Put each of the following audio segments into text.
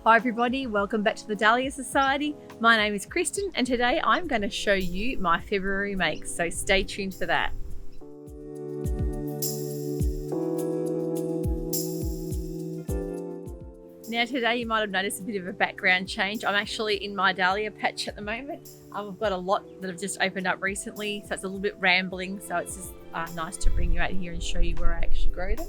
Hi everybody, welcome back to the Dahlia Society. My name is Kristen and today I'm going to show you my February makes, so stay tuned for that. Now today you might have noticed a bit of a background change. I'm actually in my dahlia patch at the moment. I've got a lot that have just opened up recently, so it's a little bit rambling, so it's just nice to bring you out here and show you where I actually grow them.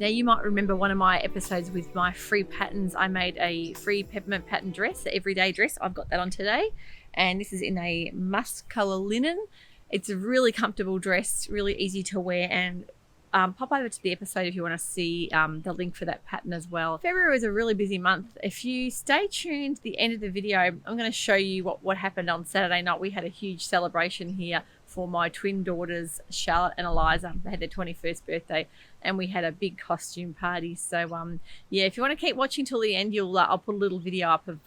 Now you might remember one of my episodes with my free patterns. I made a free peppermint pattern dress, the everyday dress. I've got that on today. And this is in a musk color linen. It's a really comfortable dress, really easy to wear, and pop over to the episode if you want to see the link for that pattern as well. February was a really busy month. If you stay tuned to the end of the video, I'm going to show you what happened on Saturday night. We had a huge celebration here for my twin daughters, Charlotte and Eliza. They had their 21st birthday and we had a big costume party. So yeah, if you want to keep watching till the end, I'll put a little video up of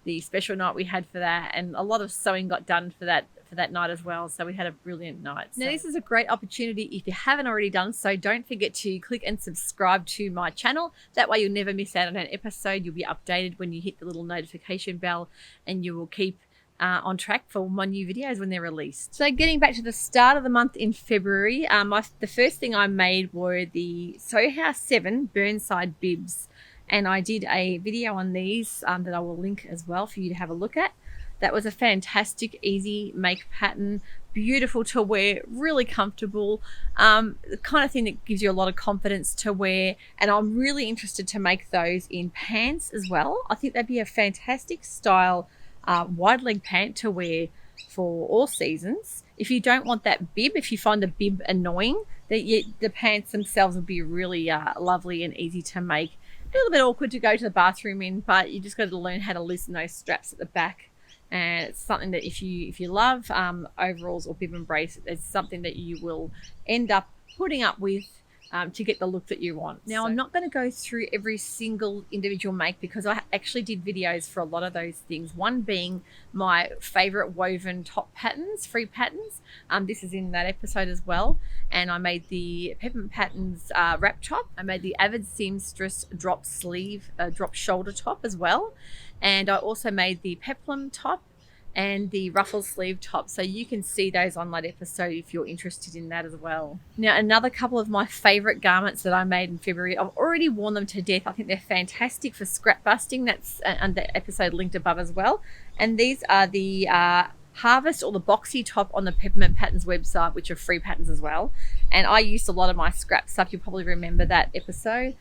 the special night we had for that, and a lot of sewing got done for that night as well. So we had a brilliant night. Now this is a great opportunity. If you haven't already done so, don't forget to click and subscribe to my channel. That way you'll never miss out on an episode. You'll be updated when you hit the little notification bell, and you will keep on track for my new videos when they're released. So getting back to the start of the month in February, the first thing I made were the Sew House 7 Burnside bibs, and I did a video on these that I will link as well for you to have a look at. That was a fantastic, easy make pattern, beautiful to wear, really comfortable, the kind of thing that gives you a lot of confidence to wear. And I'm really interested to make those in pants as well. I think that'd be a fantastic style wide leg pant to wear for all seasons. If you don't want that bib, if you find the bib annoying, the pants themselves will be really lovely and easy to make. A little bit awkward to go to the bathroom in, but you just got to learn how to loosen those straps at the back. And it's something that if you love overalls or bib and brace, it's something that you will end up putting up with to get the look that you want. Now, I'm not going to go through every single individual make because I actually did videos for a lot of those things. One being my favorite woven top patterns, free patterns. This is in that episode as well. And I made the Peppermint Patterns wrap top. I made the Avid Seamstress drop sleeve, drop shoulder top as well. And I also made the peplum top and the ruffle sleeve top, so you can see those on that episode if you're interested in that as well. Now, another couple of my favorite garments that I made in February, I've already worn them to death. I think they're fantastic for scrap busting. That's under episode linked above as well. And these are the Harvest or the boxy top on the Peppermint Patterns website, which are free patterns as well. And I used a lot of my scrap stuff. You'll probably remember that episode.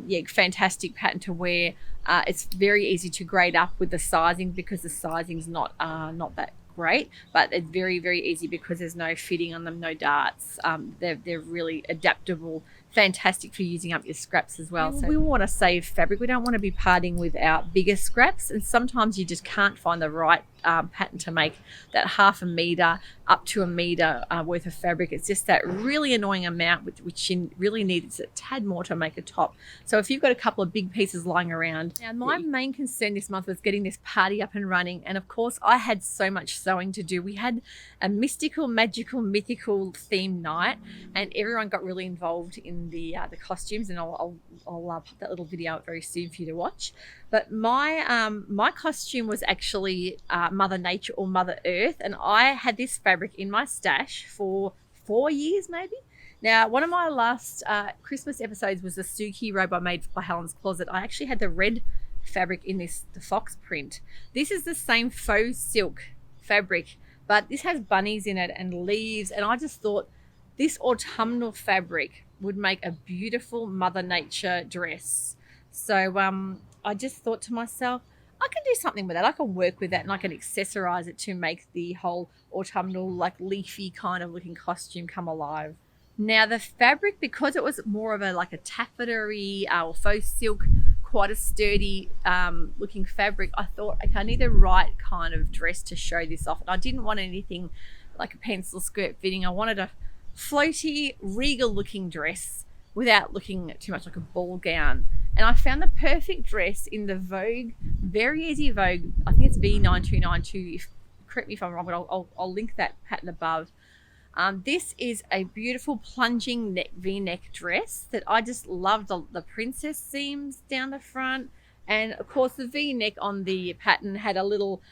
Yeah, fantastic pattern to wear. It's very easy to grade up with the sizing because the sizing's not that great, but it's very, very easy because there's no fitting on them, no darts. They're really adaptable, fantastic for using up your scraps as well. So we want to save fabric. We don't want to be parting with our bigger scraps, and sometimes you just can't find the right pattern to make that 1/2 meter up to 1 meter worth of fabric. It's just that really annoying amount which you really need is a tad more to make a top. So if you've got a couple of big pieces lying around. Now my main concern this month was getting this party up and running, and of course I had so much sewing to do. We had a mystical, magical, mythical theme night, and everyone got really involved in the costumes, and I'll put that little video out very soon for you to watch. But my costume was actually Mother Nature or Mother Earth, and I had this fabric in my stash for 4 years maybe. Now, one of my last Christmas episodes was the Suki robe I made by Helen's Closet. I actually had the red fabric in the fox print. This is the same faux silk fabric, but this has bunnies in it and leaves, and I just thought this autumnal fabric would make a beautiful Mother Nature dress. So I just thought to myself, I can do something with that. I can work with that, and I can accessorize it to make the whole autumnal, like leafy kind of looking costume come alive. Now the fabric, because it was more of a taffeta-y or faux silk, quite a sturdy looking fabric, I thought, okay, I need the right kind of dress to show this off. And I didn't want anything like a pencil skirt fitting. I wanted a floaty, regal looking dress without looking too much like a ball gown. And I found the perfect dress in the Vogue, very easy Vogue. I think it's V9292. Correct me if I'm wrong, but I'll link that pattern above. This is a beautiful plunging V-neck dress that I just love. The princess seams down the front, And of course the V-neck on the pattern had a little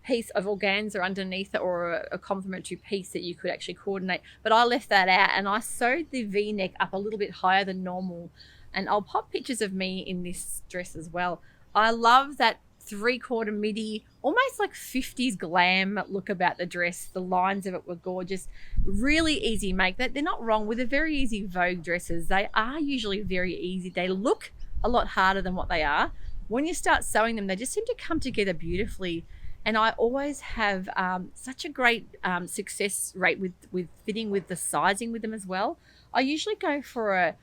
piece of organza underneath it, or a complementary piece that you could actually coordinate, but I left that out and I sewed the V-neck up a little bit higher than normal. And I'll pop pictures of me in this dress as well. I love that 3/4 midi, almost like 50s glam look about the dress. The lines of it were gorgeous, really easy make. That they're not wrong with the very easy Vogue dresses. They are usually very easy. They look a lot harder than what they are. When you start sewing them, they just seem to come together beautifully. And I always have such a great success rate with fitting with the sizing with them as well. I usually go for a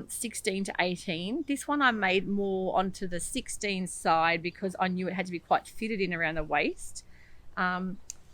16 to 18. This one I made more onto the 16 side because I knew it had to be quite fitted in around the waist.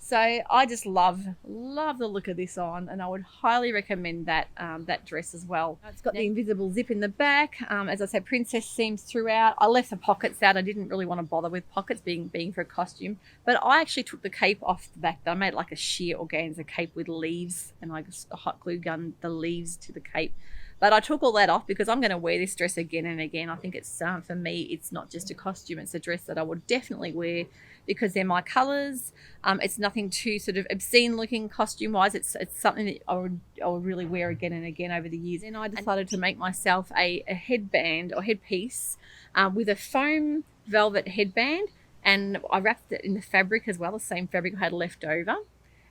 So I just love the look of this on, and I would highly recommend that that dress as well. It's got the invisible zip in the back. As I said, princess seams throughout. I left the pockets out. I didn't really want to bother with pockets being for a costume, but I actually took the cape off the back. I made like a sheer organza cape with leaves, and I just hot glue gunned the leaves to the cape. But I took all that off because I'm going to wear this dress again and again. I think it's, for me, it's not just a costume. It's a dress that I would definitely wear because they're my colours. It's nothing too sort of obscene looking costume-wise. It's something that I would really wear again and again over the years. And I decided to make myself a headband or headpiece with a foam velvet headband. And I wrapped it in the fabric as well, the same fabric I had left over.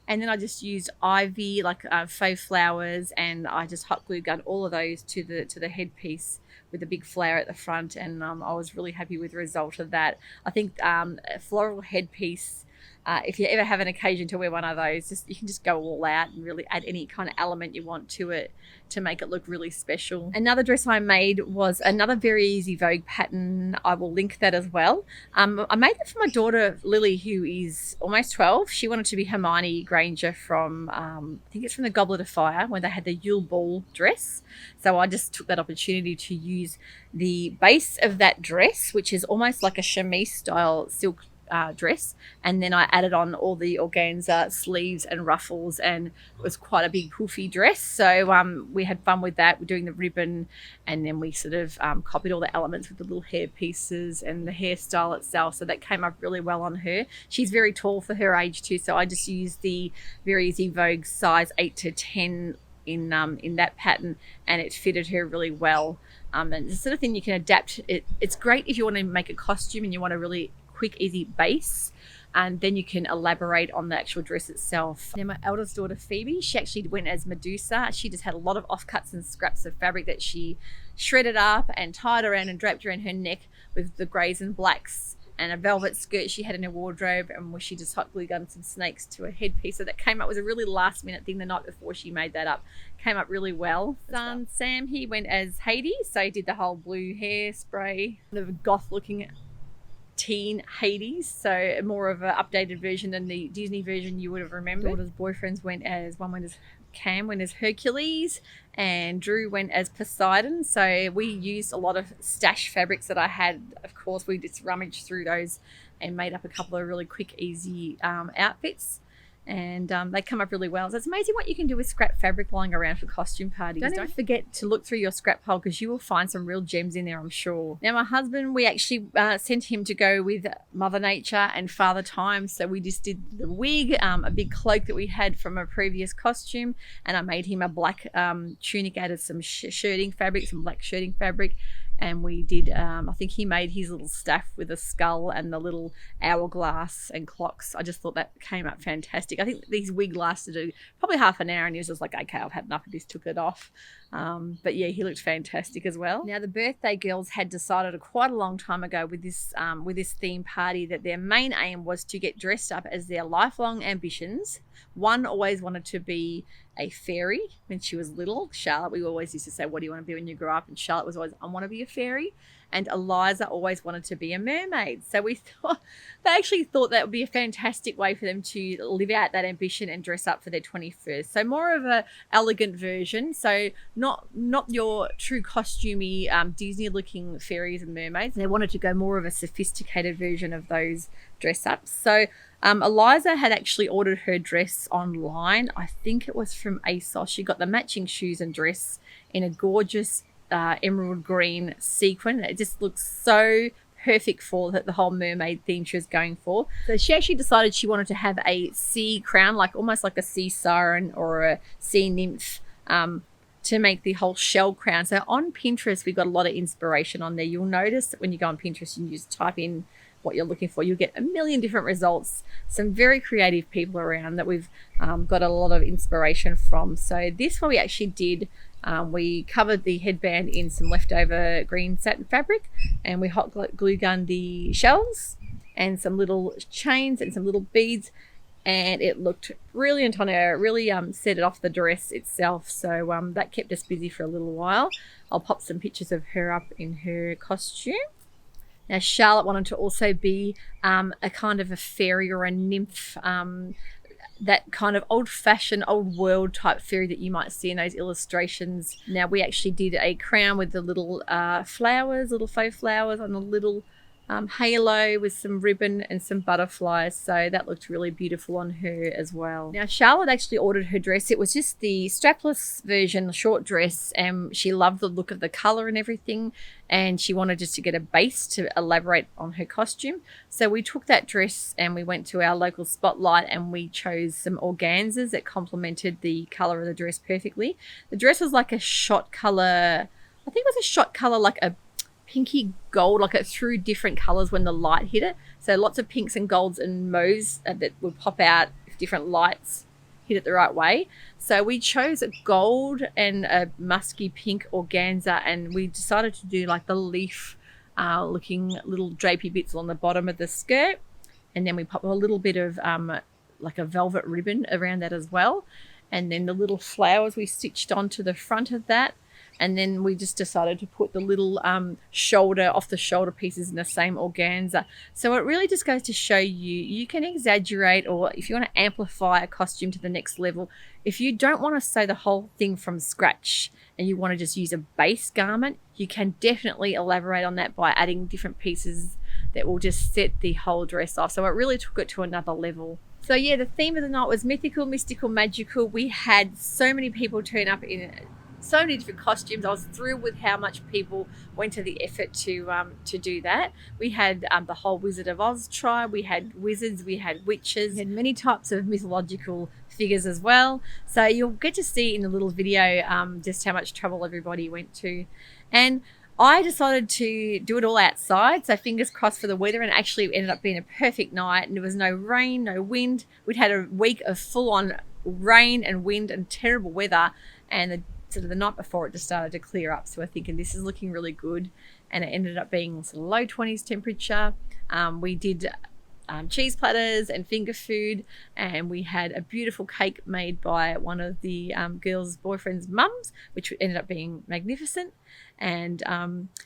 And then I just used ivy, like faux flowers, and I just hot glue gunned all of those to the headpiece with a big flower at the front. And I was really happy with the result of that. I think a floral headpiece, if you ever have an occasion to wear one of those, you can just go all out and really add any kind of element you want to it to make it look really special. Another dress I made was another very easy Vogue pattern. I will link that as well. I made it for my daughter Lily, who is almost 12. She wanted to be Hermione Granger from, I think it's from the Goblet of Fire, when they had the Yule Ball dress. So I just took that opportunity to use the base of that dress, which is almost like a chemise style silk dress, and then I added on all the organza sleeves and ruffles, and it was quite a big poofy dress. So we had fun with that. We're doing the ribbon, and then we sort of copied all the elements with the little hair pieces and the hairstyle itself, so that came up really well on her. She's very tall for her age too, so I just used the very easy Vogue size 8 to 10 in that pattern, and it fitted her really well. And it's the sort of thing you can adapt. It's great if you want to make a costume and you want a really quick easy base, and then you can elaborate on the actual dress itself. Then my eldest daughter Phoebe, she actually went as Medusa. She just had a lot of offcuts and scraps of fabric that she shredded up and tied around and draped around her neck with the greys and blacks, and a velvet skirt she had in her wardrobe, and where she just hot glue gunned some snakes to a headpiece. So that came up, was a really last minute thing the night before she made that up. Came up really well. Son Sam, he went as Hades, so he did the whole blue hairspray, the goth looking teen Hades, so more of an updated version than the Disney version you would have remembered. Daughter's boyfriends went as Cam went as Hercules, and Drew went as Poseidon. So we used a lot of stash fabrics that I had. Of course, we just rummaged through those and made up a couple of really quick, easy outfits. And they come up really well. So it's amazing what you can do with scrap fabric lying around for costume parties. Don't forget to look through your scrap pile, because you will find some real gems in there, I'm sure. Now, my husband, we actually sent him to go with Mother Nature and Father Time. So we just did the wig, a big cloak that we had from a previous costume, and I made him a black tunic out of some shirting fabric, some black shirting fabric. And we did, I think he made his little staff with a skull and the little hourglass and clocks. I just thought that came up fantastic. I think these wig lasted probably half an hour, and he was just like, okay, I've had enough of this, took it off. But yeah, he looked fantastic as well. Now, the birthday girls had decided quite a long time ago with this theme party that their main aim was to get dressed up as their lifelong ambitions. One always wanted to be a fairy when she was little. Charlotte, we always used to say, what do you want to be when you grow up? And Charlotte was always, I want to be a fairy. And Eliza always wanted to be a mermaid. So they actually thought that would be a fantastic way for them to live out that ambition and dress up for their 21st. So more of a elegant version. So not your true costumey Disney looking fairies and mermaids. They wanted to go more of a sophisticated version of those dress ups. So Eliza had actually ordered her dress online. I think it was from ASOS. She got the matching shoes and dress in a gorgeous emerald green sequin. It just looks so perfect for the whole mermaid theme she was going for. So she actually decided she wanted to have a sea crown, like almost like a sea siren or a sea nymph, to make the whole shell crown. So on Pinterest, we got a lot of inspiration on there. You'll notice that when you go on Pinterest and you just type in what you're looking for, you'll get a million different results. Some very creative people around that we've got a lot of inspiration from. So this one we actually did, we covered the headband in some leftover green satin fabric, and we hot glue gunned the shells and some little chains and some little beads, and it looked brilliant on her. It really set it off the dress itself. So that kept us busy for a little while. I'll pop some pictures of her up in her costume. Now Charlotte wanted to also be a kind of a fairy or a nymph, that kind of old-fashioned, old world type fairy that you might see in those illustrations. Now we actually did a crown with the little flowers, little faux flowers on a little halo with some ribbon and some butterflies. So that looked really beautiful on her as well. Now Charlotte actually ordered her dress. It was just the strapless version, the short dress, and she loved the look of the color and everything, and she wanted just to get a base to elaborate on her costume. So we took that dress and we went to our local Spotlight and we chose some organzas that complemented the color of the dress perfectly. The dress was like a shot color, I think it was a shot color, like a pinky gold, like it threw different colors when the light hit it. So lots of pinks and golds and mauves that would pop out if different lights hit it the right way. So we chose a gold and a musky pink organza, and we decided to do like the leaf looking little drapey bits on the bottom of the skirt, and then we pop a little bit of like a velvet ribbon around that as well, and then the little flowers we stitched onto the front of that. And then we just decided to put the little off the shoulder pieces in the same organza. So it really just goes to show you can exaggerate, or if you want to amplify a costume to the next level, if you don't want to sew the whole thing from scratch and you want to just use a base garment, you can definitely elaborate on that by adding different pieces that will just set the whole dress off. So it really took it to another level. So yeah, the theme of the night was mythical, mystical, magical. We had so many people turn up in so many different costumes. I was thrilled with how much people went to the effort to do that. We had the whole Wizard of Oz tribe. We had wizards, we had witches, and many types of mythological figures as well. So you'll get to see in the little video just how much trouble everybody went to. And I decided to do it all outside, so fingers crossed for the weather, and actually it ended up being a perfect night, and there was no rain, no wind. We'd had a week of full-on rain and wind and terrible weather, and the night before it just started to clear up. So we're thinking this is looking really good, and it ended up being sort of low 20s temperature. We did cheese platters and finger food, and we had a beautiful cake made by one of the girls' boyfriend's mums, which ended up being magnificent. And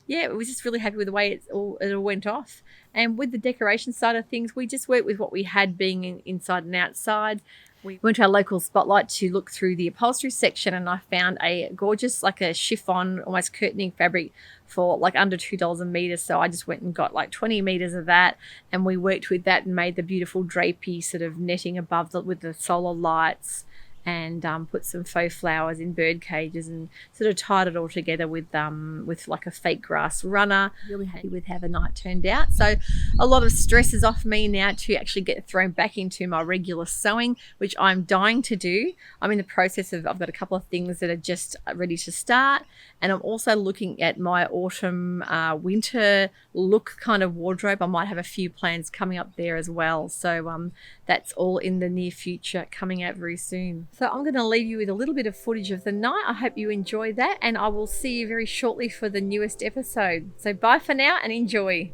yeah, we was just really happy with the way it all went off. And with the decoration side of things, we just worked with what we had, being inside and outside. We went to our local Spotlight to look through the upholstery section, and I found a gorgeous, like a chiffon, almost curtaining fabric for like under $2 a metre. So I just went and got like 20 metres of that, and we worked with that and made the beautiful drapey sort of netting above with the solar lights, and put some faux flowers in bird cages and sort of tied it all together with like a fake grass runner. Really happy with how the night turned out. So a lot of stress is off me now to actually get thrown back into my regular sewing, which I'm dying to do. I'm in the process of, I've got a couple of things that are just ready to start, and I'm also looking at my autumn winter look kind of wardrobe. I might have a few plans coming up there as well. So that's all in the near future, coming out very soon. So I'm going to leave you with a little bit of footage of the night. I hope you enjoy that, and I will see you very shortly for the newest episode. So bye for now and enjoy.